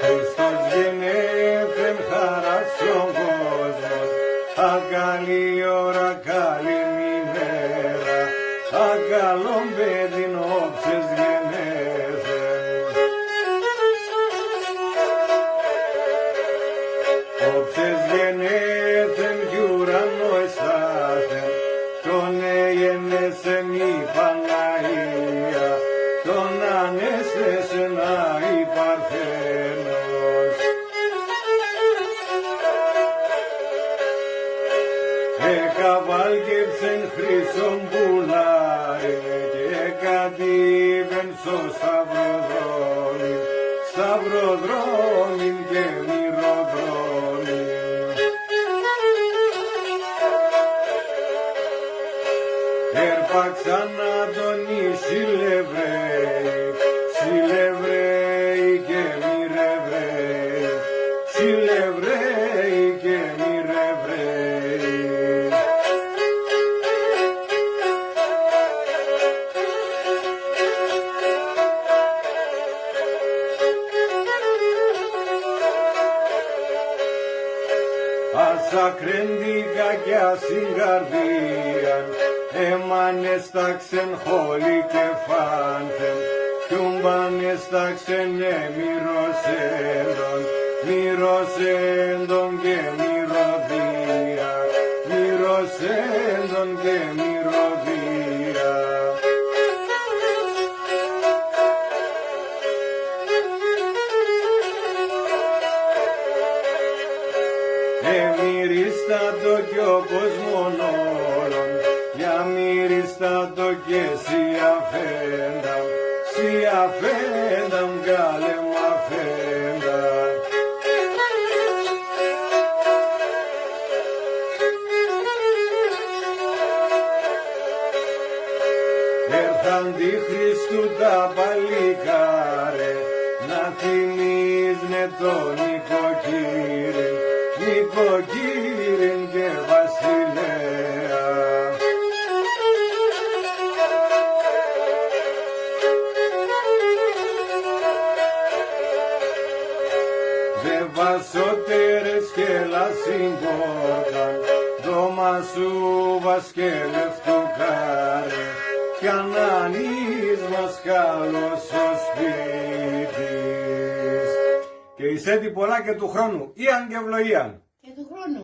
Χριστός γεννήθεν χαρά στον κόσμο, ακαλή ώρα, καλή ημέρα, ακαλόν παιδιν όψες γεννήθεν. Όψες γεννήθεν κι ουρανό εστάθεν, τον έγεννεσεν η Παναγία, τον ανέστησεν η Παρθένος. Εκαβάλκεψεν χρυσόν πουλάρι και κατήβεν στο σταυροδρόμιν, σταυροδρόμιν και μυροδρόμιν. Έρπαξαν Αντωνί Σιλεβραίοι, Σιλεβραίοι και μυρεβραίοι, Σιλεβραίοι και μυρεβραίοι. Ασακρέντικα κι ασυγκαρδίαν, εμανεστάξεν χόλη και φάνθεν, κι ομπανεστάξεν μυροσέντον, μυροσέντον και μυρωδία, μυροσέντον και μυρωδία. Εμυρίστατο κι ο κόσμον όλων, για μυρίστατο και σι αφέντα, σι αφέντα βγάλε μ' αφέντα. Έρθαν τη Χριστού τα παλικάρε, να θυμίζνε τον νοικοκύριν, νοικοκύριν και βασιλέα. Δε βασότερες και λασιγκόρταν, δώμα σου βασκελευτοκάρε, κι ανανείς μας καλός ο σπίτης. Και εισέτη πολλά και του χρόνου, Ιαν και ευλογίαν. Και του χρόνου.